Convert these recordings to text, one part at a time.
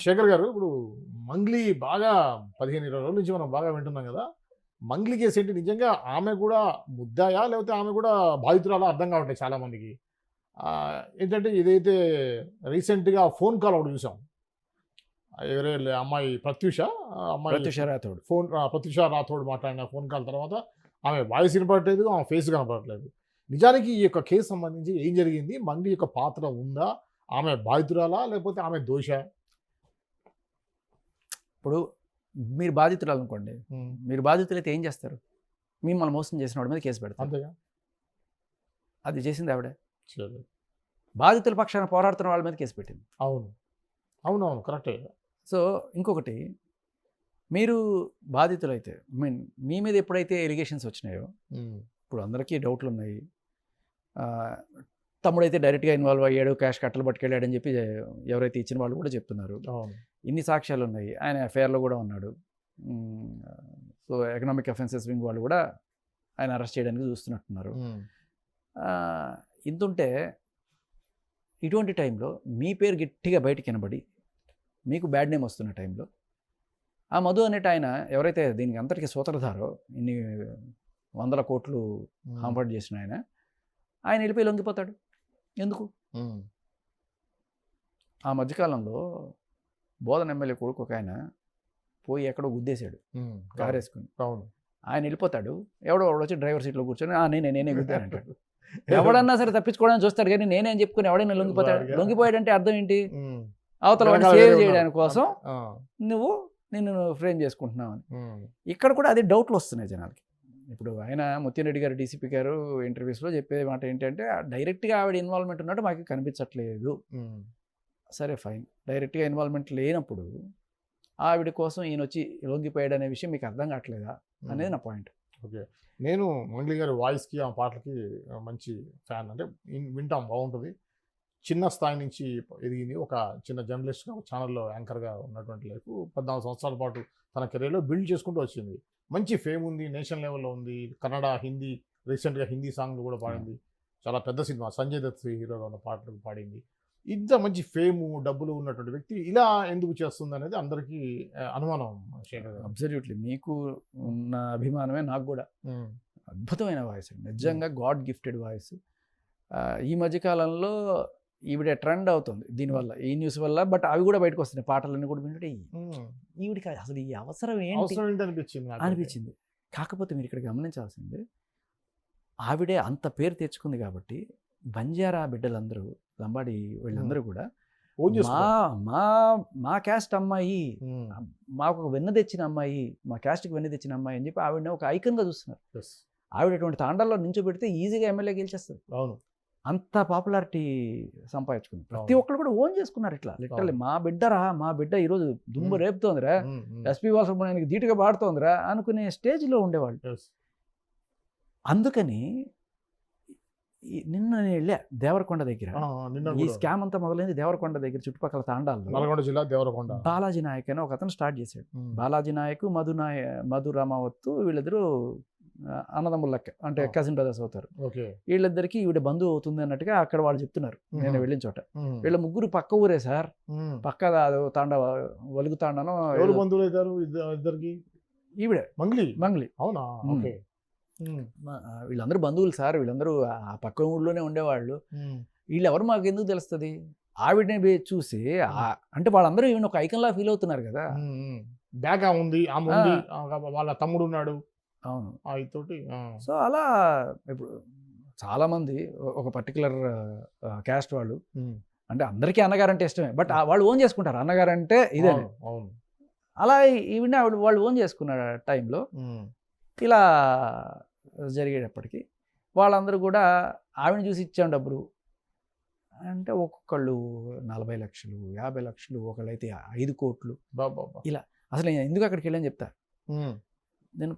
శేఖర్ గారు ఇప్పుడు మంగ్లీ బాగా 15-20 రోజుల నుంచి మనం బాగా వింటున్నాం కదా! మంగ్లీ కేసు ఏంటి నిజంగా ఆమె కూడా ముద్దాయా? లేకపోతే ఆమె కూడా బాధితురాలా అర్థం కావట్లేదు చాలా మందికి. ఏంటంటే ఇదైతే రీసెంట్‌గా ఫోన్ కాల్ ఒకటి చూసాం. ఎవరే అమ్మాయి ప్రత్యూష అమ్మాయి ప్రత్యూష రాథోడ్. ప్రత్యూష రాథోడ్ మాట్లాడిన ఫోన్ కాల్ తర్వాత ఆమె వాయిస్ వినపడట్లేదు, ఆమె ఫేస్ కనపడట్లేదు. నిజానికి ఈ యొక్క కేసు సంబంధించి ఏం జరిగింది? మంగ్లీ యొక్క పాత్ర ఉందా? ఆమె బాధితురాలా? లేకపోతే ఆమె దోషా? ఇప్పుడు మీరు బాధితురాలు అనుకోండి, హ్మ్. మీరు బాధితులైతే ఏం చేస్తారు? మిమ్మల్ని మోసం చేసిన వాడి మీద కేసు పెడతారు. అంతేగా? అది చేసింది ఆవిడే. సరే. బాధితుల పక్షాన పోరాడుతున్న వాళ్ళ మీద కేసు పెట్టింది. అవును. అవునవును. కరెక్టే. సో ఇంకొకటి, మీరు బాధితులైతే మీ మీద ఎప్పుడైతే ఎలిగేషన్స్ వచ్చినాయో, హ్మ్. ఇప్పుడు అందరికీ డౌట్లు ఉన్నాయి. తమ్ముడైతే డైరెక్ట్గా ఇన్వాల్వ్ అయ్యాడు, క్యాష్ కట్టలు పట్టుకెళ్ళాడని చెప్పి ఎవరైతే ఇచ్చిన వాళ్ళు కూడా చెప్తున్నారు. అవును. ఇన్ని సాక్ష్యాలు ఉన్నాయి. ఆయన ఎఫ్ఐఆర్లో కూడా ఉన్నాడు. సో ఎకనామిక్ అఫెన్సెస్ వింగ్ వాళ్ళు కూడా ఆయన అరెస్ట్ చేయడానికి చూస్తున్నట్టున్నారు. హ్మ్. ఇంతుంటే ఇటువంటి టైంలో మీ పేరు గట్టిగా బయటికి వినబడి మీకు బ్యాడ్ నేమ్ వస్తున్న టైంలో ఆ మధు అనేట ఆయన ఎవరైతే దీనికి అంతటికి సూత్రధారో, ఇన్ని 100 కోట్లు హాంపర్ట్ చేసిన ఆయన వెళ్ళిపోయి లొంగిపోతాడు. ఎందుకు? హ్మ్. ఆ మధ్యకాలంలో బోధన ఎమ్మెల్యే కొడుకు ఒక ఆయన పోయి ఎక్కడో గుద్దేశాడు హ్మ్. కారు వేసుకుని. అవును. ఆయన వెళ్ళిపోతాడు, ఎవడో వచ్చి డ్రైవర్ సీట్లో కూర్చొని నేనే గుద్దానంటాడు. ఎవడన్నా సరే తప్పించుకోవడానికి చూస్తాడు, కానీ నేనే అని చెప్పుకుని ఎవడైనా లొంగిపోతాడు. లొంగిపోయాడంటే అర్థం ఏంటి? హ్మ్. అవతల వాడిని వెనకాల సేవ్ వేరే చేయడానికి కోసం ఆ! నువ్వు నిన్ను ఫ్రేమ్ చేసుకుంటున్నావు అని. హ్మ్. ఇక్కడ కూడా అది డౌట్లు వస్తున్నాయి జనాలకి. ఇప్పుడు ఆయన ముత్యంరెడ్డి గారు డీసీపీ గారు ఇంటర్వ్యూస్లో చెప్పే మాట ఏంటంటే, డైరెక్ట్గా ఆవిడ ఇన్వాల్వ్మెంట్ ఉన్నట్టు మాకు కనిపించట్లేదు. హ్మ్. సరే ఫైన్, డైరెక్ట్గా ఇన్వాల్వ్మెంట్ లేనప్పుడు ఆవిడ కోసం ఈయన వచ్చి లొంగిపోయాడు అనే విషయం మీకు అర్థం కావట్లేదా అనేది నా పాయింట్. ఓకే. నేను మంగ్లీ గారి వాయిస్‌కి, ఆ పాటలకి మంచి ఫ్యాన్. అంటే వింటాం బావుంటది. చిన్న స్థాయి నుంచి ఎదిగింది. ఒక చిన్న జర్నలిస్ట్‌గా ఒక ఛానెల్‌లో యాంకర్‌గా ఉన్నటువంటి లైఫ్ 14 సంవత్సరాల పాటు తన కెరీర్‌లో బిల్డ్ చేసుకుంటూ వచ్చింది. మంచి ఫేమ్ ఉంది. నేషనల్ లెవెల్‌లో ఉంది. కన్నడ, హిందీ రీసెంట్‌గా హిందీ సాంగ్‌లు కూడా పాడింది. చాలా పెద్ద సినిమా సంజయ్ దత్ హీరోగా ఉన్న పాటలు పాడింది. ఇంత మంచి ఫేము, డబ్బులు ఉన్నటువంటి వ్యక్తి ఇలా ఎందుకు చేస్తుందనేది అందరికీ అనుమానం శేఖర్ గారు. అబ్సల్యూట్లీ. మీకు ఉన్న అభిమానమే నాకు కూడా. హ్మ్. అద్భుతమైన వాయిస్ అండి, నిజంగా గాడ్ గిఫ్టెడ్ వాయిస్. ఈ మధ్యకాలంలో ఈవిడ ట్రెండ్ అవుతుంది దీనివల్ల, ఈ న్యూస్ వల్ల. బట్ అవి కూడా బయటకు వస్తున్నాయి, పాటలన్నీ కూడా వింటుంటే హ్మ్. ఈవిడికి అసలు ఈ అవసరం ఏంటి అవసరం ఏంటనిపించింది నాకైతే. అనిపించింది. కాకపోతే మీరు ఇక్కడ గమనించాల్సింది, ఆవిడే అంత పేరు తెచ్చుకుంది కాబట్టి బంజారా బిడ్డలందరూ, లంబాడి వీళ్ళందరూ కూడా ఓన్ మా చేసుకున్నారు. మా మా క్యాస్ట్ అమ్మాయి, హ్మ్. మాకు ఒక వెన్న తెచ్చిన అమ్మాయి, మా క్యాస్ట్కి వెన్న తెచ్చిన అమ్మాయి అని చెప్పి ఆవిడని ఒక ఐకన్గా చూస్తున్నారు. యెస్. ఆవిడ అటువంటి తాండాల్లో నించోబెడితే ఈజీగా ఎమ్మెల్యే గెలిచేస్తుంది. అవును. అంత పాపులారిటీ సంపాదించుకుంది. ప్రతి ఒక్కరు కూడా ఓన్ చేసుకున్నారు ఇట్లా లిటరల్లీ. మా బిడ్డరా, మా బిడ్డ ఈరోజు దుమ్ము రేపుతోందిరా, హ్మ్. హ్మ్. ఎస్పీ బాలసుబ్రహ్మణ్యానికి ధీటుగా పాడుతోందిరా అనుకునే స్టేజ్లో ఉండేవాళ్ళు. యెస్. అందుకని నిన్న నేను వెళ్ళా దేవరకొండ దగ్గర. ఆ! నిన్న ఈ కూడా స్కామ్ అంతా మొదలైంది దేవరకొండ దగ్గర, చుట్టుపక్కల తాండాల్లో. నల్గొండ జిల్లా దేవరకొండ. బాలాజీ నాయక్ అని ఒక అతను స్టార్ట్ చేశాడు. హ్మ్. బాలాజీ నాయక్, మధు రామావత్ వీళ్ళిద్దరూ అన్నదమ్ముల లెక్క, అంటే కజిన్ బ్రదర్స్ అవుతారు. ఓకే. వీళ్ళిద్దరికి ఈవిడ బంధువు అవుతుంది అన్నట్టుగా అక్కడ వాళ్ళు చెప్తున్నారు నేను వెళ్ళిన చోట. హ్మ్. వీళ్ళ ముగ్గురు పక్క ఊరే సార్, హ్మ్. పక్క తాండ వలుగు తాండనో ఎవరు బంధువులు అవుతారు ఇద్దరికి? ఈవిడే మంగ్లీ. మంగ్లీ. అవునా? ఓకే. హ్మ్. వీళ్ళందరూ బంధువులు సార్, వీళ్ళందరూ ఆ పక్క ఊళ్ళోనే ఉండేవాళ్ళు. హ్మ్. వీళ్ళెవరు మాకు ఎందుకు తెలుస్తుంది? ఆవిడని చూసి అంటే వాళ్ళందరూ ఈవెన్ ఒక ఐకన్లా ఫీల్ అవుతున్నారు కదా. బ్యాగ్ ఉంది, ఆమె ఉంది, వాళ్ళ తమ్ముడు ఉన్నాడు. అవును. ఇతోటి సో అలా ఇప్పుడు చాలామంది ఒక పర్టికులర్ క్యాస్ట్ వాళ్ళు, అంటే అందరికీ అన్నగారంటే ఇష్టమే, బట్ వాళ్ళు ఓన్ చేసుకుంటారు అన్నగారంటే ఇదే. అవును. అలా ఈవిడ వాళ్ళు ఓన్ చేసుకున్న టైంలో ఇలా జరిగేటప్పటికి వాళ్ళందరూ కూడా ఆవిడని చూసి ఇచ్చాం డబ్బులు అంటే, ఒక్కొక్కళ్ళు 40 లక్షలు, 50 లక్షలు, ఒకళ్ళైతే 5 కోట్లు. ఇలా అసలు నేను ఎందుకు అక్కడికి వెళ్ళని చెప్తా. నేను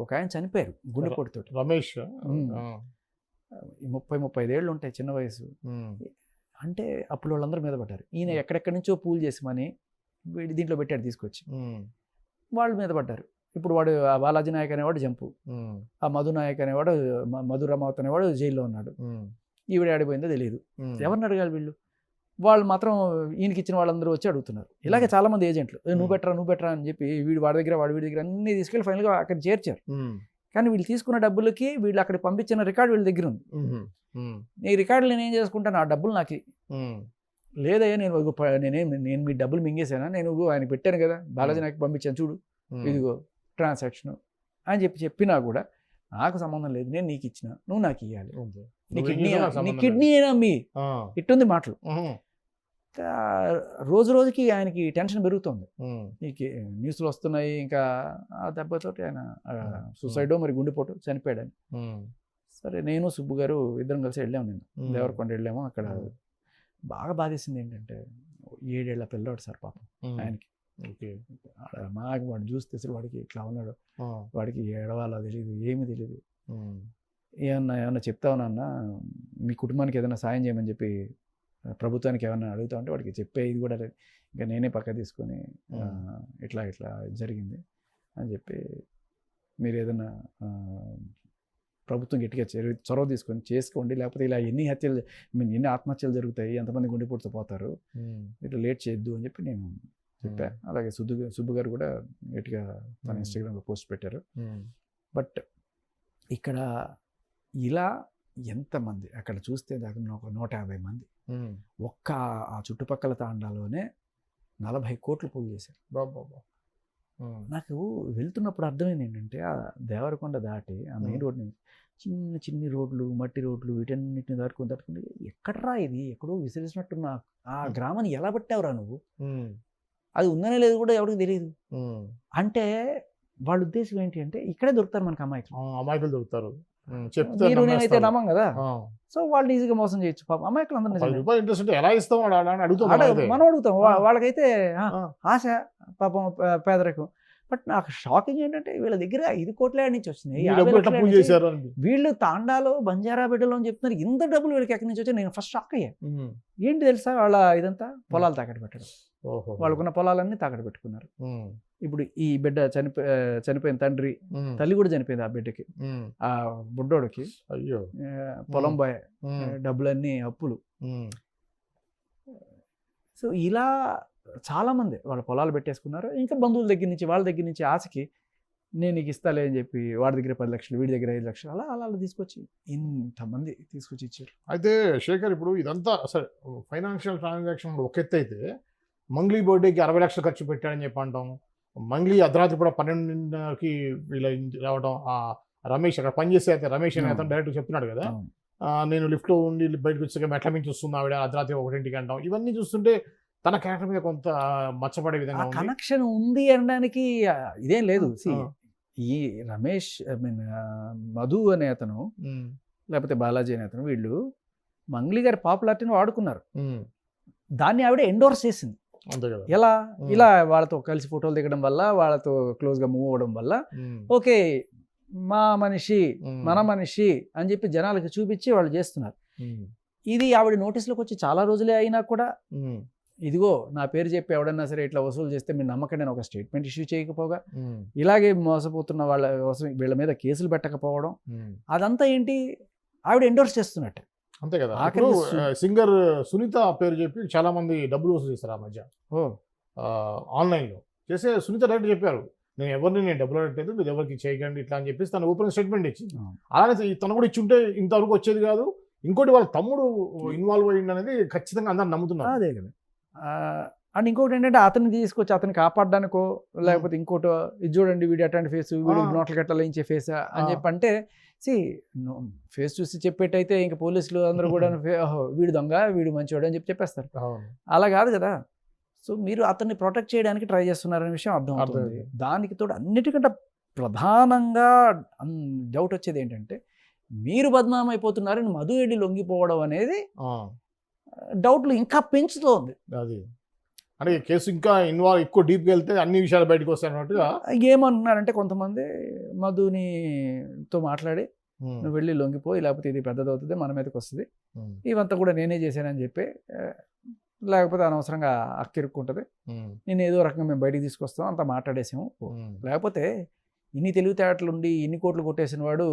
ఒక ఆయన చనిపోయారు గుండెపోటుతో, రమేష్. 30-35 ఏళ్ళు ఉంటాయి, చిన్న వయసు. అంటే అప్పుడు వాళ్ళందరూ మీద పడ్డారు. ఈయన ఎక్కడెక్కడి నుంచో పూల్ చేసి మనీ దీంట్లో పెట్టాడు తీసుకొచ్చి, వాళ్ళు మీద పడ్డారు. ఇప్పుడు వాడు ఆ బాలాజీ నాయక్ అనేవాడు జంపు, ఆ మధు నాయక్ అనేవాడు, మధు రమావత్ అనేవాడు జైల్లో ఉన్నాడు. ఈవిడ ఆడిపోయిందో తెలియదు. ఎవరిని అడగాలి వీళ్ళు? వాళ్ళు మాత్రం ఈయనకి ఇచ్చిన వాళ్ళందరూ వచ్చి అడుగుతున్నారు. ఇలాగే చాలామంది ఏజెంట్లు నువ్వు పెట్టరా అని చెప్పి వీడి వీడి దగ్గర అన్ని తీసుకెళ్ళి ఫైనల్గా అక్కడ చేర్చారు. కానీ వీళ్ళు తీసుకున్న డబ్బులకి వీళ్ళు అక్కడికి పంపించిన రికార్డు వీళ్ళ దగ్గర ఉంది. ఈ రికార్డులు నేను ఏం చేసుకుంటాను, ఆ డబ్బులు నాకు లేదయ్యా, నేను మీ డబ్బులు మింగేసానా, నేను ఆయన పెట్టాను కదా, బాలాజీ నాకు పంపించాను చూడు, ఇదిగో ట్రాన్సాక్షన్ అని చెప్పినా కూడా నాకు సంబంధం లేదు, నేను నీకు ఇచ్చిన, నువ్వు నాకు ఇవ్వాలి, నీ కిడ్నీ అయినా అమ్మి ఇట్టుంది మాటలు. రోజు రోజుకి ఆయనకి టెన్షన్ పెరుగుతుంది. నీకు న్యూస్లు వస్తున్నాయి, ఇంకా ఆ దెబ్బతోటి ఆయన సూసైడో మరి గుండెపోటు చనిపోయాడని. సరే నేను సుబ్బు గారు ఇద్దరం కలిసి వెళ్ళాము, నేను దేవరకొండ వెళ్ళాము. అక్కడ బాగా బాధేసింది ఏంటంటే 7 ఏళ్ల పిల్లాడు సార్ పాపం ఆయనకి. మాకు వాడు చూస్తే అసలు వాడికి ఇట్లా ఉన్నాడు, వాడికి ఏడవాలో తెలియదు, ఏమీ తెలియదు. ఏమన్నా చెప్తావునన్నా మీ కుటుంబానికి ఏదైనా సాయం చేయమని చెప్పి ప్రభుత్వానికి ఏమన్నా అడుగుతా ఉంటే వాడికి చెప్పే ఇది కూడా లేదు. ఇంకా నేనే పక్క తీసుకొని ఇట్లా జరిగింది అని చెప్పి మీరు ఏదైనా ప్రభుత్వం గట్టిగా చొరవ తీసుకొని చేసుకోండి, లేకపోతే ఇలా ఎన్ని ఆత్మహత్యలు జరుగుతాయి, ఎంతమంది గుండెపోటుతో పోతారు, ఇట్లా లేట్ చేయొద్దు అని చెప్పి నేను చెప్పా. అలాగే సుబ్బు గారు కూడా గట్టిగా తన ఇన్స్టాగ్రామ్లో పోస్ట్ పెట్టారు. బట్ ఇక్కడ ఇలా ఎంతమంది అక్కడ చూస్తే దాకా ఒక 150 మంది ఒక్క ఆ చుట్టుపక్కల తాండాలోనే 40 కోట్లు పోగు చేశారు. నాకు వెళ్తున్నప్పుడు అర్థమైంది ఏంటంటే ఆ దేవరకొండ దాటి ఆ మెయిన్ రోడ్ నుంచి చిన్ని రోడ్లు, మట్టి రోడ్లు, వీటన్నిటిని దాటుకుని ఎక్కడరా ఇది, ఎక్కడో విసిరిసినట్టున్న ఆ గ్రామాన్ని ఎలా పట్టావురా నువ్వు, అది ఉందనే లేదు కూడా ఎవరికి తెలియదు అంటే వాళ్ళ ఉద్దేశం ఏంటి అంటే ఇక్కడే దొరుకుతారు మనకి అమాయకులు దొరుకుతారు, మీరు నేనైతే నమ్మం కదా, సో వాళ్ళు ఈజీగా మోసం చేయొచ్చు. పాపం అమాయకులు అందరూ ఎలా ఇస్తాం మనం అడుగుతాం, వాళ్ళకైతే ఆశ పాపం పేదరికం. బట్ నాకు షాకింగ్ ఏంటంటే వీళ్ళ దగ్గర 5 కోట్ల నుంచి వచ్చినాయి, వీళ్ళు తాండాలో బంజారాబిడ్డలో అని చెప్తున్నారు, ఇంత డబ్బులు వీళ్ళకి ఎక్కడి నుంచి వచ్చాయి. నేను ఫస్ట్ షాక్ అయ్యా. ఏంటి తెలుసా వాళ్ళ ఇదంతా పొలాలు తాకట్టు పెట్టడం, వాళ్ళకున్న పొలాలన్నీ తాకట్టు పెట్టుకున్నారు. ఇప్పుడు ఈ బిడ్డ చనిపోయిన తండ్రి, తల్లి కూడా చనిపోయింది ఆ బిడ్డకి, ఆ బుడ్డోడికి పొలం బాయ్, డబ్బులన్నీ అప్పులు. సో ఇలా చాలామంది వాళ్ళ పొలాలు పెట్టేసుకున్నారు. ఇంకా బంధువుల దగ్గర నుంచి వాళ్ళ దగ్గర నుంచి ఆశకి నేను నీకు ఇస్తాలే అని చెప్పి వాడి దగ్గర 10 లక్షలు, వీడి దగ్గర 5 లక్షలు, అలా తీసుకొచ్చి ఇంతమంది తీసుకొచ్చి ఇచ్చారు. అయితే శేఖర్, ఇప్పుడు ఇదంతా అసలు ఫైనాన్షియల్ ట్రాన్సాక్షన్ ఒక ఎత్తు అయితే, మంగ్లీ బర్త్డేకి 60 లక్షలు ఖర్చు పెట్టాడని చెప్పి అంటాం. మంగ్లీ అర్ధరాత్రి కూడా 12కి వీళ్ళ రావడం, ఆ రమేష్ అక్కడ పనిచేస్తే అయితే రమేష్ అని అతను డైరెక్ట్ చెప్తున్నాడు కదా, నేను లిఫ్ట్లో ఉండి బయటకు వచ్చాక మెట్ల నుంచి వస్తుంది ఆవిడ అర్ధరాత్రి 1ంటికి అంటాం. ఇవన్నీ చూస్తుంటే తన క్యారెక్టర్ మీద కొంత మచ్చపడే విధంగా కనెక్షన్ ఉంది అనడానికి ఇదేం లేదు. ఈ రమేష్ మధు అనే అతను లేకపోతే బాలాజీ అనే అతను, వీళ్ళు మంగ్లీ గారి పాపులారిటీని వాడుకున్నారు, దాన్ని ఆవిడ ఎండోర్స్ చేసింది. ఎలా ఇలా వాళ్ళతో కలిసి ఫోటోలు దిగడం వల్ల, వాళ్ళతో క్లోజ్గా మూవ్ అవ్వడం వల్ల ఓకే మా మనిషి మన మనిషి అని చెప్పి జనాలకి చూపించి వాళ్ళు చేస్తున్నారు. ఇది ఆవిడ నోటీసులోకి వచ్చి చాలా రోజులే అయినా కూడా ఇదిగో నా పేరు చెప్పి ఎవడన్నా సరే ఇట్లా వసూలు చేస్తే మీరు నమ్మకండి అని ఒక స్టేట్మెంట్ ఇష్యూ చేయకపోగా, ఇలాగే మోసపోతున్న వాళ్ళ కోసం వీళ్ళ మీద కేసులు పెట్టకపోవడం, అదంతా ఏంటి ఆవిడ ఎండోర్స్ చేస్తున్నట్టు. అంతే కదా. సింగర్ సునీత పేరు చెప్పి చాలా మంది డబ్బులు వసూలు చేస్తారు ఆ మధ్య ఆన్లైన్లో చేసే. సునీత డైరెక్ట్ చెప్పారు, నేను డబ్బులు అడగలేదు, మీరు ఎవరికి చేయకండి ఇట్లా అని చెప్పేసి తను ఓపెన్ స్టేట్మెంట్ ఇచ్చింది. అలానే తను కూడా ఇచ్చి ఉంటే ఇంతవరకు వచ్చేది కాదు. ఇంకోటి వాళ్ళ తమ్ముడు ఇన్వాల్వ్ అయ్యింది అనేది ఖచ్చితంగా అందరూ నమ్ముతున్నారు. అదే కదా. అండ్ ఇంకోటి ఏంటంటే అతన్ని తీసుకొచ్చి అతన్ని కాపాడడానికో లేకపోతే ఇంకోటో, ఇది చూడండి వీడు అట్లాంటి ఫేస్, వీడు నోట్ల గట్టలు వేయించే ఫేసా అని చెప్పి అంటే, ఫేస్ చూసి చెప్పేటైతే ఇంకా పోలీసులు అందరూ కూడా వీడు దొంగ వీడు మంచివాడు అని చెప్పేస్తారు. అలా కాదు కదా. సో మీరు అతన్ని ప్రొటెక్ట్ చేయడానికి ట్రై చేస్తున్నారనే విషయం అర్థమవుతుంది. దానికి తోడు అన్నిటికంటే ప్రధానంగా డౌట్ వచ్చేది ఏంటంటే, మీరు బద్నాం అయిపోతున్నారని మధు ఎడ్డి లొంగిపోవడం అనేది డౌట్లు ఇంకా పెంచుతోంది. అది అంటే కేసు ఇంకా ఎక్కువ డీప్గా వెళ్తే అన్ని విషయాలు బయటకు వస్తాయి అన్నట్టుగా. ఏమంటున్నారంటే కొంతమంది మధునితో మాట్లాడి నువ్వు వెళ్ళి లొంగిపోయి, లేకపోతే ఇది పెద్దదవుతుంది, మన మీదకి వస్తుంది, ఇవంతా కూడా నేనే చేశానని చెప్పి, లేకపోతే అనవసరంగా అక్కిరుక్కుంటుంది, నేను ఏదో రకంగా మేము బయటికి తీసుకొస్తాం అంతా మాట్లాడేసాము. లేకపోతే ఇన్ని తెలివితేటలుండి ఇన్ని కోట్లు కొట్టేసిన వాడు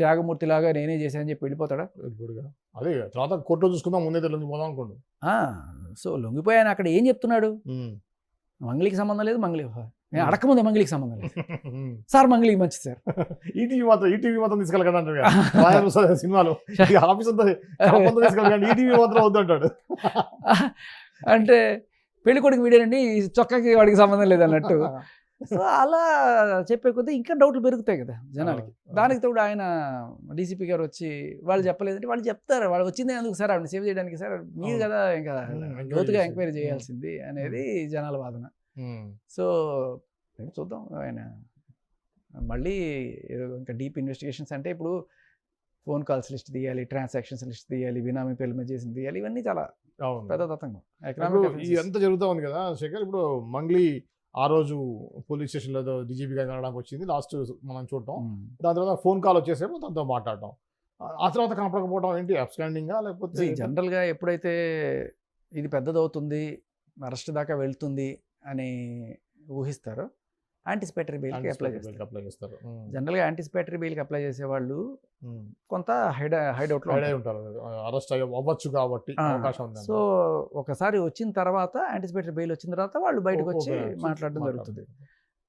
త్యాగమూర్తి లాగా నేనే చేశానని చెప్పి వెళ్ళిపోతాడా? ఇప్పుడుగా అదే తర్వాత కోర్టులో చూసుకుందాం, ముందే లొంగిపోదాం అనుకోండు. సో లొంగిపోయాను అక్కడ ఏం చెప్తున్నాడు? మంగళికి సంబంధం లేదు, నేను అడక్కముందే మంగళికి సంబంధం లేదు సార్, మంగళికి మంచిది సార్. ఈటీవీ మాత్రం తీసుకెళ్ళకండి అంటారు సినిమాలో, ఆఫీస్ అంతా తీసుకెళ్ళకండి, ఈటీవీ మాత్రం వద్దంటాడు. అంటే పెళ్లి కొడుకు వీడేనండి, చొక్కాకి వాడికి సంబంధం లేదన్నట్టు. సో అలా చెప్పే కొద్దీ ఇంకా డౌట్లు పెరుగుతాయి కదా జనాలకి. దానికి తోడు ఆయన డీసీపీ గారు వచ్చి వాళ్ళు చెప్పలేదంటే వాళ్ళు చెప్తారు, వాళ్ళు వచ్చింది ఎందుకు సార్ ఆవిడ సేవ్ చేయడానికి, సార్ మీరు కదా ఇంకా లోతుగా ఎంక్వైరీ చేయాల్సింది అనేది జనాల వాదన. సో చూద్దాం, ఆయన మళ్ళీ ఇంకా డీప్ ఇన్వెస్టిగేషన్స్ అంటే ఇప్పుడు ఫోన్ కాల్స్ లిస్ట్ తీయాలి, ట్రాన్సాక్షన్స్ లిస్ట్ తీయాలి, బినామీ పేర్ల మీద చేసింది తీయాలి, ఇవన్నీ చాలా పెద్ద తతంగం. ఎంత జరుగుతూ ఉంది కదా శేఖర్. ఇప్పుడు మంగ్లీ ఆ రోజు పోలీస్ స్టేషన్లో డీజీపీ గారు కనడానికి వచ్చింది, లాస్ట్ మనం చూడటం. దాని తర్వాత ఫోన్ కాల్ వచ్చేసేమో దాంతో మాట్లాడటం, ఆ తర్వాత కనపడకపోవడం ఏంటి, అబ్స్టాండింగా లేకపోతే? జనరల్గా ఎప్పుడైతే ఇది పెద్దదవుతుంది, అరెస్ట్ దాకా వెళ్తుంది అని ఊహిస్తారో యాంటిసిపేటరీ బెయిల్కి అప్లై చేస్తారు. జనరల్గా యాంటిసిపేటరీ బెయిల్కి అప్లై చేసేవాళ్ళు కొంత హైడౌట్లో ఉంటారు, అరెస్ట్ అవ్వచ్చు కాబట్టి అవకాశం ఉంది. సో ఒకసారి వచ్చిన తర్వాత యాంటిసిపేటరీ బెయిల్ వచ్చిన తర్వాత వాళ్ళు బయటకు వచ్చి మాట్లాడడం జరుగుతుంది.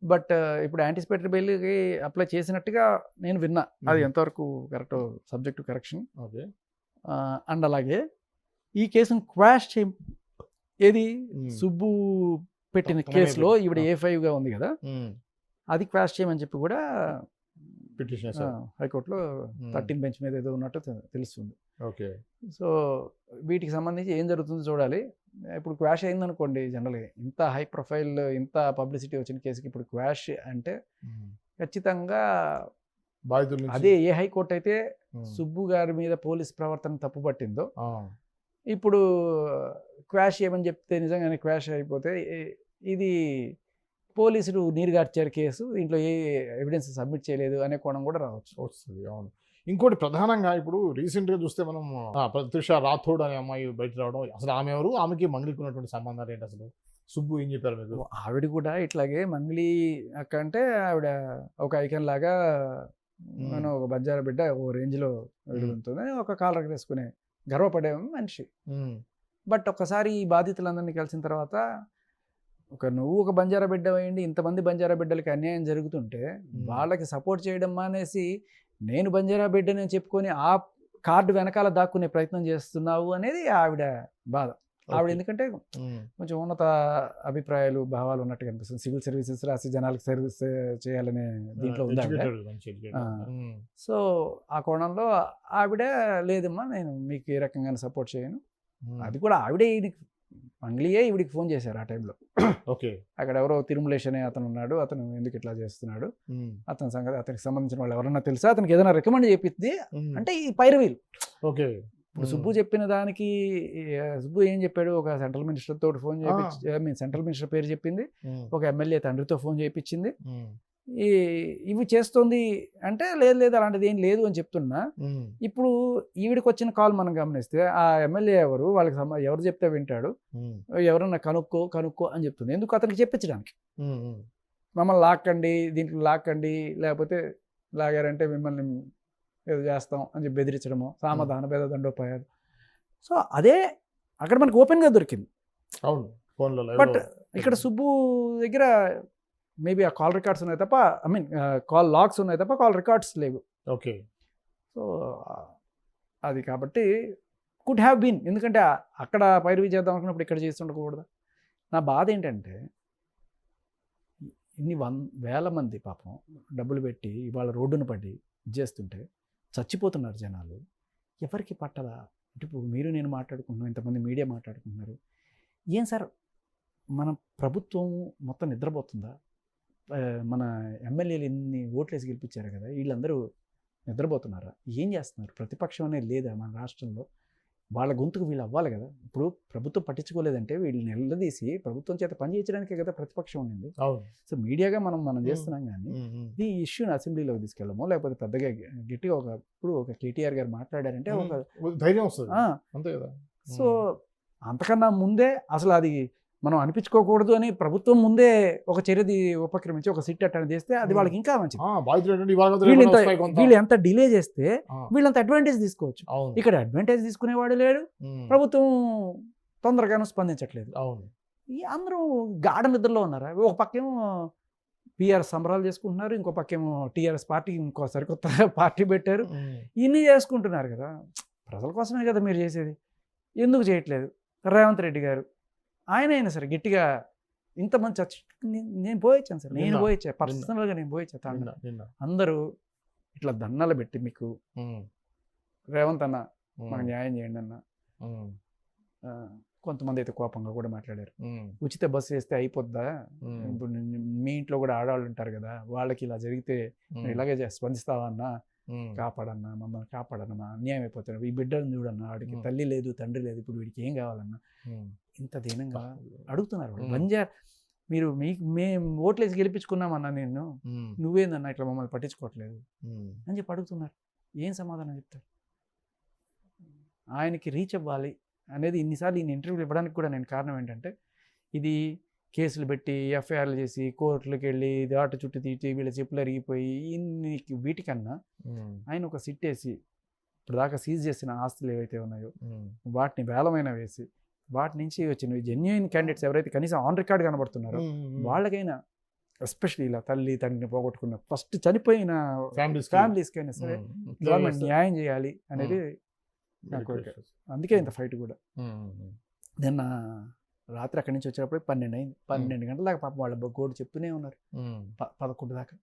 బట్ ఇప్పుడు యాంటిసిపేటరీ బెయిల్కి అప్లై చేసినట్టుగా నేను విన్నా, అది ఎంతవరకు correct subject to correction. And అలాగే ఈ కేసును క్వాష్ ఏది సుబ్బు పెట్టిన కేసులో ఈవిడ A5గా ఉంది కదా, అది క్వాష్ చేయమని చెప్పి కూడా పిటిషన్ హైకోర్టులో 13 బెంచ్ మీద ఏదో ఉన్నట్టు తెలుస్తుంది. ఓకే. సో వీటికి సంబంధించి ఏం జరుగుతుందో చూడాలి. ఇప్పుడు క్వాష్ అయిందనుకోండి, జనరల్గా ఇంత హై ప్రొఫైల్ ఇంత పబ్లిసిటీ వచ్చిన కేసుకి ఇప్పుడు క్వాష్ అంటే ఖచ్చితంగా అదే ఏ హైకోర్టు అయితే సుబ్బు గారి మీద పోలీస్ ప్రవర్తన తప్పు పట్టిందో ఇప్పుడు క్వాష్ చేయమని చెప్తే నిజంగానే క్వాష్ అయిపోతే ఇది పోలీసులు నీరుగార్చారు కేసు, దీంట్లో ఏ ఎవిడెన్స్ సబ్మిట్ చేయలేదు అనే కోణం కూడా వస్తుంది. అవును. ఇంకోటి ప్రధానంగా ఇప్పుడు రీసెంట్గా చూస్తే మనం ప్రత్యూష రాథోడ్ అనే అమ్మాయి బయట రావడం, అసలు ఆమె ఎవరు, ఆమెకి మంగ్లీకి ఉన్నటువంటి సంబంధాలు ఏంటి, అసలు సుబ్బు ఏం చెప్పారు మీరు? ఆవిడ కూడా ఇట్లాగే మంగ్లీ అక్క అంటే ఆవిడ ఒక ఐకన్ లాగా మనం ఒక బంజారా బిడ్డ ఓ రేంజ్లో వెలుగుతుంది, ఒక కాలర్ వేసుకునే గర్వపడే మనిషి. బట్ ఒక్కసారి ఈ బాధితులందరినీ కలిసిన తర్వాత నువ్వు ఒక బంజారా బిడ్డ అయ్యండి, ఇంతమంది బంజారా బిడ్డలకి అన్యాయం జరుగుతుంటే వాళ్ళకి సపోర్ట్ చేయడం మానేసి నేను బంజారా బిడ్డని చెప్పుకొని ఆ కార్డు వెనకాల దాక్కునే ప్రయత్నం చేస్తున్నావు అనేది ఆవిడ బాధ. ఆవిడ ఎందుకంటే కొంచెం ఉన్నత అభిప్రాయాలు భావాలు ఉన్నట్టు కనిపిస్తుంది. సివిల్ సర్వీసెస్ రాసి జనాలకు సర్వీస్ చేయాలనే దీంట్లో ఉంది. సో ఆ కోణంలో ఆవిడ లేదమ్మా నేను మీకు ఏ రకంగా సపోర్ట్ చేయను, అది కూడా ఆవిడే మంగ్లీయే ఈవిడికి ఫోన్ చేశారు ఆ టైంలో. ఓకే. అక్కడ ఎవరో తిరుమలేష్ అనే అతను ఉన్నాడు, అతను ఎందుకు ఇట్లా చేస్తున్నాడు, అతని సంగతి అతనికి సంబంధించిన వాళ్ళు ఎవరన్నా తెలుసా, అతనికి ఏదైనా రికమెండ్ చేపిద్ది అంటే ఈ పైరవీలు. ఓకే. ఇప్పుడు సుబ్బు చెప్పిన దానికి సుబ్బు ఏం చెప్పాడు, ఒక సెంట్రల్ మినిస్టర్ తోటి ఫోన్ చేయించి సెంట్రల్ మినిస్టర్ పేరు చెప్పింది, ఒక ఎమ్మెల్యే తండ్రితో ఫోన్ చేయించింది, ఇవి చేస్తుంది అంటే లేదు అలాంటిది ఏం లేదు అని చెప్తున్నా. ఇప్పుడు ఈవిడికి వచ్చిన కాల్ మనం గమనిస్తే ఆ ఎమ్మెల్యే ఎవరు, వాళ్ళకి ఎవరు చెప్తే వింటాడు, ఎవరన్నా కనుక్కో అని చెప్తుంది. ఎందుకు అతనికి చెప్పించడానికి, మమ్మల్ని లాక్కండి దీంట్లో లాక్కండి, లేకపోతే లాగారంటే మిమ్మల్ని ఏదో చేస్తాం అని చెప్పి బెదిరించడము, సామధాన భేద దండోపాయాలు. సో అదే అక్కడ మనకు ఓపెన్గా దొరికింది. అవును. బట్ ఇక్కడ సుబ్బు దగ్గర మేబీ ఆ కాల్ రికార్డ్స్ ఉన్నాయి తప్ప, ఐ మీన్ కాల్ లాగ్స్ ఉన్నాయి తప్ప కాల్ రికార్డ్స్ లేవు. ఓకే. సో అది కాబట్టి కుడ్ హ్యావ్ బీన్, ఎందుకంటే అక్కడ పైరువి చేద్దాం అనుకున్నప్పుడు ఇక్కడ చేసి ఉండకూడదు. నా బాధ ఏంటంటే ఇన్ని వేల మంది పాపం డబ్బులు పెట్టి ఇవాళ రోడ్డును పడి చేస్తుంటే చచ్చిపోతున్నారు జనాలు, ఎవరికి పట్టదా? ఇప్పుడు మీరు నేను మాట్లాడుకుంటున్నాం, ఇంతమంది మీడియా మాట్లాడుకుంటున్నారు, ఏం సార్ మన ప్రభుత్వం మొత్తం నిద్రపోతుందా? మన ఎమ్మెల్యేలు ఎన్ని ఓట్లేసి గెలిపించారు కదా, వీళ్ళందరూ నిద్రపోతున్నారా? ఏం చేస్తున్నారు? ప్రతిపక్షం అనేది లేదా మన రాష్ట్రంలో? వాళ్ళ గొంతుకు వీళ్ళు అవ్వాలి కదా. ఇప్పుడు ప్రభుత్వం పట్టించుకోలేదంటే వీళ్ళు నిలదీసి ప్రభుత్వం చేత పని చేయించడానికే కదా ప్రతిపక్షం ఉండింది. సో మీడియాగా మనం చేస్తున్నాం, కానీ ఈ ఇష్యూని అసెంబ్లీలోకి తీసుకెళ్ళమో లేకపోతే పెద్దగా గట్టిగా ఇప్పుడు ఒక కేటీఆర్ గారు మాట్లాడారంటే ఒక ధైర్యం వస్తుంది అంతే కదా. సో అంతకన్నా ముందే అసలు అది మనం అనిపించుకోకూడదు అని ప్రభుత్వం ముందే ఒక చర్య ఉపక్రమించి ఒక సిట్ అటెండ్ చేస్తే అది వాళ్ళకి ఇంకా మంచిది. బాధితులు ఏంటంటే ఇవాళ కాదు, వీళ్ళు రేపు ఇంత వస్తాయి కొంత. వీళ్ళు ఎంత డిలే చేస్తే ఆ, వీళ్ళంత అడ్వాంటేజ్ తీసుకోవచ్చు. అవును. ఇక్కడ అడ్వాంటేజ్ తీసుకునేవాడు లేడు, ఉమ్, ప్రభుత్వం తొందరగాను స్పందించట్లేదు. అవును. ఈ అందరూ గాఢ నిద్రలో ఉన్నారు. ఒక పక్కేమో పిఆర్ సంబరాలు చేసుకుంటున్నారు, ఇంకో పక్కేమో టీఆర్ఎస్ పార్టీ ఇంకో సరికొత్త పార్టీ పెట్టారు. ఉమ్, ఇన్ని చేసుకుంటున్నారు కదా, ప్రజల కోసమే కదా మీరు చేసేది, ఎందుకు చేయట్లేదు? రేవంత్ రెడ్డి గారు ఆయన అయినా సరే గట్టిగా ఇంతమంది చర్చ నేను పోయొచ్చాను సార్, నేను నిన్న, పోయొచ్చా పర్సనల్గా, నేను పోయొచ్చా తాండా. నిన్న. అందరూ ఇట్లా దండాలు పెట్టి మీకు ఉమ్, రేవంత్ అన్న ఉమ్, మనకు న్యాయం చేయండి అన్న. ఉమ్, ఆ, కొంతమంది అయితే కోపంగా కూడా మాట్లాడారు. ఉమ్, ఉచిత బస్సు వేస్తే అయిపోద్దా, ఉమ్, ఇప్పుడు మీ ఇంట్లో కూడా ఆడవాళ్ళు ఉంటారు కదా, వాళ్ళకి ఇలా జరిగితే ఉమ్, నువ్వు ఇలాగే స్పందిస్తావా అన్న, ఉమ్, కాపాడన్నా మమ్మల్ని కాపాడన్నా, అన్యాయం అయిపోతున్నాడు, ఈ బిడ్డను చూడన్నా, వాడికి తల్లి లేదు తండ్రి లేదు, ఇప్పుడు వీడికి ఏం కావాలన్నా, ఉమ్, ఇంత దీనంగా అడుగుతున్నారు వాళ్ళు. ఉమ్. బంజార్ మీరు మేము ఓట్లేసి గెలిపించుకున్నామన్నా, నేను ఉమ్, నువ్వేందన్నా ఇట్లా మమ్మల్ని పట్టించుకోవట్లేదు ఉమ్, అని చెప్పి అడుగుతున్నారు. ఏం సమాధానం చెప్తారు? ఆయనకి రీచ్ అవ్వాలి అనేది ఇన్నిసార్లు ఈయన ఇంటర్వ్యూలు ఇవ్వడానికి కూడా నేను కారణం ఏంటంటే, ఇది కేసులు పెట్టి ఎఫ్ఐఆర్లు చేసి కోర్టులకు వెళ్ళి దాట చుట్టూ తీటి వీళ్ళ చెప్పులు అరిగిపోయి ఇన్ని వీటికన్నా ఉమ్, ఆయన ఒక సిట్ వేసి ఇప్పుడు దాకా సీజ్ చేసిన ఆస్తులు ఏవైతే ఉన్నాయో ఉమ్, వాటిని వేలమైన వేసి వాటి నుంచి వచ్చిన జెన్యున్ క్యాండిడేట్స్ ఎవరైతే కనీసం ఆన్ రికార్డ్ కనబడుతున్నారో ఉమ్, వాళ్ళకైనా, ఎస్పెషల్లీ ఇలా తల్లి తండ్రిని పోగొట్టుకున్న ఫస్ట్ చనిపోయిన ఫ్యామిలీస్కైనా సరే గవర్నమెంట్ న్యాయం చేయాలి అనేది నా కోరిక. అందుకే ఇంత ఫైట్ కూడా. నిన్న రాత్రి అక్కడి నుంచి వచ్చేటప్పుడు 12 అయింది. 12 గంటల దాకా పాపం వాళ్ళ గోడు చెప్తూనే ఉన్నారు. 11 దాకా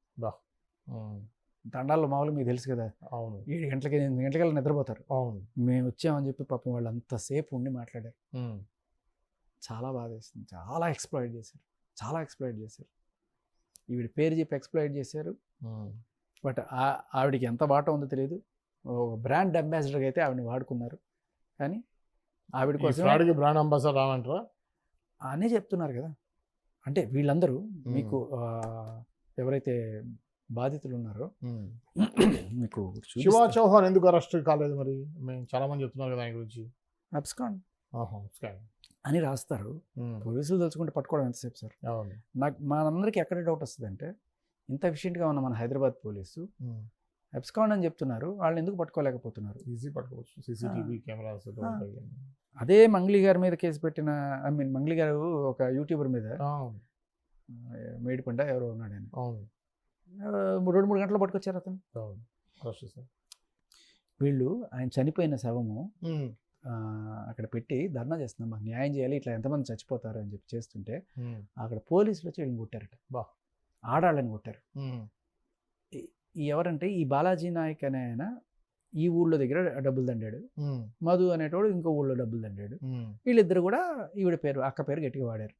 దండాల్లో మామూలుగా మీకు తెలుసు కదా, అవును 7 గంటలకి 8 గంటలకల్లా నిద్రపోతారు. అవును. మేము వచ్చామని చెప్పి పాపం వాళ్ళు అంతసేపు ఉండి మాట్లాడారు. చాలా బాధ వేస్తుంది. చాలా ఎక్స్ప్లాయిట్ చేశారు. ఈవిడ పేరు చెప్పి ఎక్స్ప్లాయిట్ చేశారు. బట్ ఆవిడకి ఎంత వాటా ఉందో తెలియదు. బ్రాండ్ అంబాసిడర్గా అయితే ఆవిడని వాడుకున్నారు. కానీ ఆవిడ కోసం బ్రాండ్ అంబాసిడర్ రావంటారా అనే చెప్తున్నారు కదా. అంటే వీళ్ళందరూ మీకు ఎవరైతే బాధితులు ఉన్నారో మీకు శివ చౌహాన్ ఎందుకు అరెస్ట్ కాలేదు మరి? మేము చాలా మంది చెప్తున్నారు కదా ఆయన గురించి. అబ్స్కాండ్ స్కామ్ అని రాస్తారు. పోలీసులు తెలుసుకుంటే పట్టుకోవడం ఎంతసేపు సార్? అవును. నాకు మనందరికీ ఎక్కడ డౌట్ వస్తుంది అంటే, ఇంత ఎఫిషియెంట్గా ఉన్న మన హైదరాబాద్ పోలీసు అబ్స్కాండ్ అని చెప్తున్నారు, వాళ్ళని ఎందుకు పట్టుకోలేకపోతున్నారు? ఈజీ పట్టుకోవచ్చు, సీసీటీవీ కెమెరాస్. అదే మంగ్లీ గారి మీద కేసు పెట్టిన, మంగ్లీ గారు ఒక యూట్యూబర్ మీద మేడిపండ ఎవరో ఉన్నాడు ఆయన, అవును 2-3 గంటలు పట్టుకొచ్చారు అతను. వీళ్ళు ఆయన చనిపోయిన శవము అక్కడ పెట్టి ధర్నా చేస్తున్నాం, మాకు న్యాయం చేయాలి, ఇట్లా ఎంతమంది చచ్చిపోతారు అని చెప్పి చేస్తుంటే అక్కడ పోలీసులు వచ్చి వీళ్ళని కొట్టారట. ఆడాళ్ళని కొట్టారు. ఎవరంటే ఈ బాలాజీ నాయక్ అనే ఆయన ఈ ఊళ్ళో దగ్గర డబ్బులు దండాడు, మధు అనేటోడు ఇంకో ఊళ్ళో డబ్బులు దండాడు. వీళ్ళిద్దరు కూడా ఈవిడ పేరు అక్క పేరు గట్టిగా వాడారు.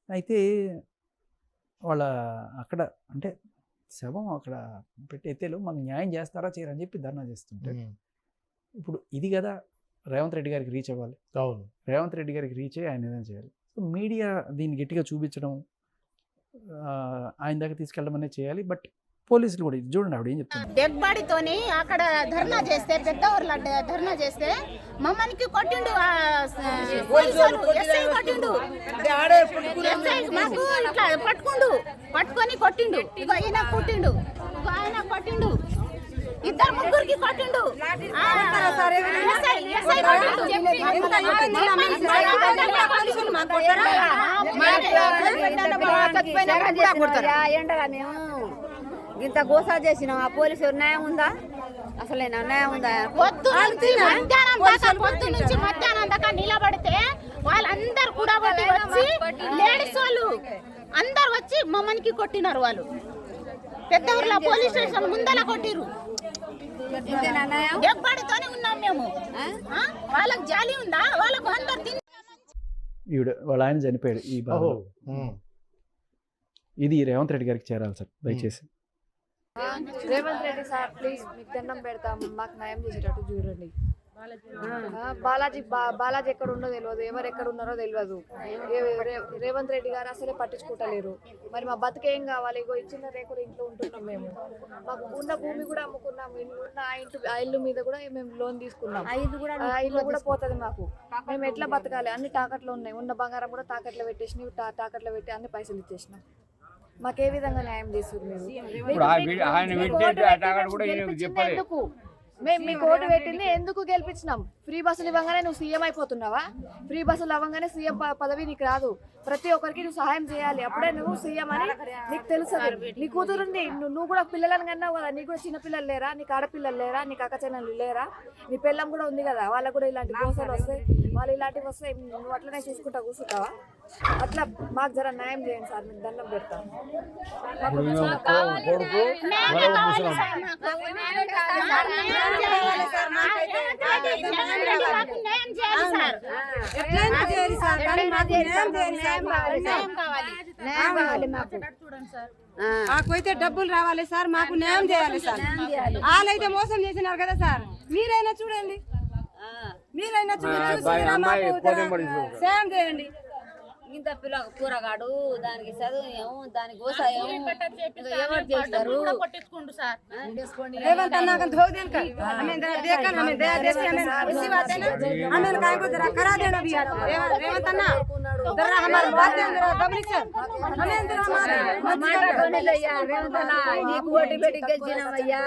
అయితే వాళ్ళ అక్కడ అంటే శవం అక్కడ పెట్టి ఎత్తేలు మాకు న్యాయం చేస్తారా చేయరని చెప్పి ధర్నా చేస్తుంటే, ఇప్పుడు ఇది కదా రేవంత్ రెడ్డి గారికి రీచ్ అవ్వాలి. అవును, రేవంత్ రెడ్డి గారికి రీచ్ అయ్యి ఆయన ఏదైనా చేయాలి. సో మీడియా దీన్ని గట్టిగా చూపించడం, ఆయన దగ్గర తీసుకెళ్ళడం అనేది చేయాలి. బట్ పోలీసులు కూడా చూడండి ఆవిడ ఏం చెప్తుంది. డెడ్బాడీతోని అక్కడ ధర్నా చేస్తే, పెద్ద ఊర్లో ధర్నా చేస్తే మమ్మల్ని కొట్టిండు, ఎస్ఐ కొట్టిండు, ఎస్ఐ మాకు ఇట్లా పట్టుకొని కొట్టిండు. ఇగో ఈయన కొట్టిండు, ఇగో ఆయన కొట్టిండు, 2-3కి కొట్టిండు. ఇంత గోసా చేసినాం, ఆ పోలీసు న్యాయం ఉందా? అసలు న్యాయం ఉందా? పొద్దు నుంచి మధ్యాహ్నం దాకా నిలబడితే వాళ్ళందరూ కూడా వచ్చి లేడీస్ వాళ్ళు అందరు వచ్చి మమ్మల్ని కొట్టినారు. వాళ్ళు పెద్ద ఊర్లో పోలీస్ స్టేషన్ ముందల కొట్టిరు. ఎప్పటితోనే ఉన్నాం మేము. వాళ్ళకి జాలి ఉందా? వాళ్ళకు అందరు ఈవిడ వాళ్ళ ఆయన చనిపోయాడు. ఈ బాధ ఇది రేవంత్ రెడ్డి గారికి చేరాలి సార్ దయచేసి. రేవంత్ రెడ్డి సార్ ప్లీజ్ మీకు దండం పెడతాం, మాకు న్యాయం చేసేటట్టు చూడండి. బాలాజీ ఎక్కడ ఉండో తెలియదు, ఎవరు ఎక్కడ ఉన్నారో తెలియదు. రేవంత్ రెడ్డి గారు అసలే పట్టించుకుంటలేరు. మరి మా బతుకేం కావాలి? ఇగో ఇచ్చిన రేకులు ఇంట్లో ఉంటున్నాం మేము. మాకు ఉన్న భూమి కూడా అమ్ముకున్నాం, ఉన్న ఆ ఇల్లు మీద కూడా మేము లోన్ తీసుకున్నాం. ఆ ఇల్లు కూడా పోతుంది మాకు. మేము ఎట్లా బతకాలి? అన్ని తాకట్లో ఉన్నాయి. ఉన్న బంగారం కూడా తాకట్లో పెట్టేసి తాకట్లో పెట్టి అన్ని పైసలు ఇచ్చేసినాం. మాకే విధంగా న్యాయం చేస్తారు ఎందుకు? మేము మీ కోర్టు పెట్టింది ఎందుకు గెలిపించినాం? ఫ్రీ బస్సులు ఇవ్వగానే నువ్వు సీఎం అయిపోతున్నావా? ఫ్రీ బస్సులు అవ్వగానే సీఎం పదవి నీకు రాదు. ప్రతి ఒక్కరికి నువ్వు సహాయం చేయాలి, అప్పుడే నువ్వు సీఎం అని నీకు తెలుసు. నీ కూతురుంది, నువ్వు కూడా పిల్లలని కన్నావు కదా, నీకు కూడా చిన్నపిల్లలు లేరా? నీకు ఆడపిల్లలు లేరా? నీకు అక్క చెల్లెలు లేరా? నీ పిల్లం కూడా ఉంది కదా, వాళ్ళకు కూడా ఇలాంటి దోశలు వస్తాయి, వాళ్ళు ఇలాంటివి వస్తాయి. నువ్వు అట్లనే చూసుకుంటా కూర్చుంటావా? అట్లా మాకు జర న్యాయం చేయండి సార్, మీకు దండం పెడతాం. మాకైతే డబ్బులు రావాలి సార్, మాకు న్యాయం చేయాలి సార్. వాళ్ళైతే మోసం చేసినారు కదా సార్, మీరైనా చూడండి, మీరైనా సాయం చేయండి. ఇంత పిల్ల కూరగాడు దానికి చదువు ఏమో దానికి గోసాయం ఎవరు చేస్తారు? రేవంత్ अन्ना का धोख देन कर हमें देखकर हमें दया देश के हमें खुशी बात है ना, हमें काय को जरा करा देना भी यार రేవంత్ अन्ना जरा हमारे बात है जरा पब्लिक से हमें जरा మాట కొనిలయ్యా. రేవంత్ అన్న నీకు ఓటు పెట్టి గెలిచినామయ్యా,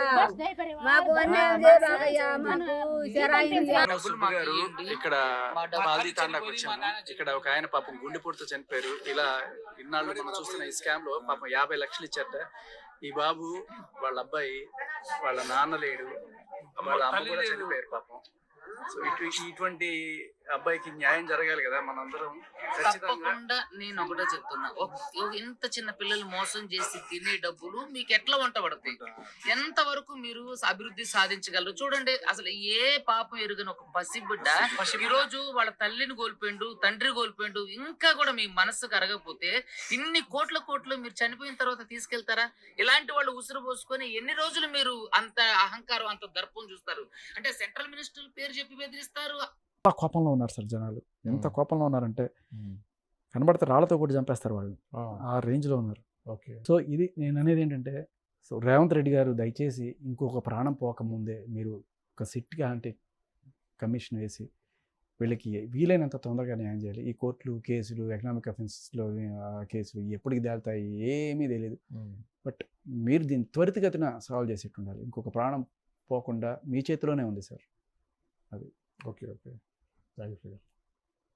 మాకు అన్యాయం చేయబాకయ్యా, మాకు సుబ్బు గారు ఇక్కడ మాల్దీ తాండాకు వచ్చాము. ఇక్కడ ఒక ఆయన పాపం గుండెపోటుతో చనిపోయారు. ఇలా ఇన్నాళ్ళు మనం చూస్తున్న ఈ స్కామ్ లో పాపం 50 లక్షలు ఇచ్చారట. ఈ బాబు వాళ్ళ అబ్బాయి, వాళ్ళ నాన్న లేడు, వాళ్ళ అమ్మ కూడా చనిపోయారు పాపం. సో ఇటువంటి అబ్బాయికి న్యాయం జరగాలి కదా, మనందరం తప్పకుండా. నేను ఒకటే చెప్తున్నా, ఇంత చిన్న పిల్లలు మోసం చేసి తినే డబ్బులు మీకు ఎట్లా వంట పడుతుంది? ఎంత వరకు మీరు అభివృద్ధి సాధించగలరు? చూడండి, అసలు ఏ పాపం ఎరుగని ఒక పసిబిడ్డ ఈ రోజు వాళ్ళ తల్లిని కోల్పోయిండు, తండ్రి కోల్పోయిండు, ఇంకా కూడా మీ మనసు కరగకపోతే ఇన్ని కోట్లు మీరు చనిపోయిన తర్వాత తీసుకెళ్తారా? ఇలాంటి వాళ్ళు ఉసురు పోసుకొని ఎన్ని రోజులు మీరు అంత అహంకారం, అంత దర్పం చూస్తారు? అంటే సెంట్రల్ మినిస్టర్ పేరు చెప్పి బెదిరిస్తారు. కోపంలో ఉన్నారు సార్ జనాలు. ఎంత కోపంలో ఉన్నారంటే కనబడితే రాళ్లతో కూడా చంపేస్తారు వాళ్ళు, ఆ రేంజ్లో ఉన్నారు. ఓకే. సో ఇది నేను అనేది ఏంటంటే, సో రేవంత్ రెడ్డి గారు దయచేసి ఇంకొక ప్రాణం పోకముందే మీరు ఒక సిట్గా అంటే కమిషన్ వేసి వీళ్ళకి వీలైనంత తొందరగా న్యాయం చేయాలి. ఈ కోర్టులు, కేసులు, ఎకనామిక్ అఫెన్సెస్లో కేసులు ఎప్పటికి తేలుతాయి ఏమీ తెలియదు. బట్ మీరు దీన్ని త్వరితగతిన సాల్వ్ చేసేట్టు ఉండాలి. ఇంకొక ప్రాణం పోకుండా మీ చేతిలోనే ఉంది సార్. అది ఓకే. Thank you.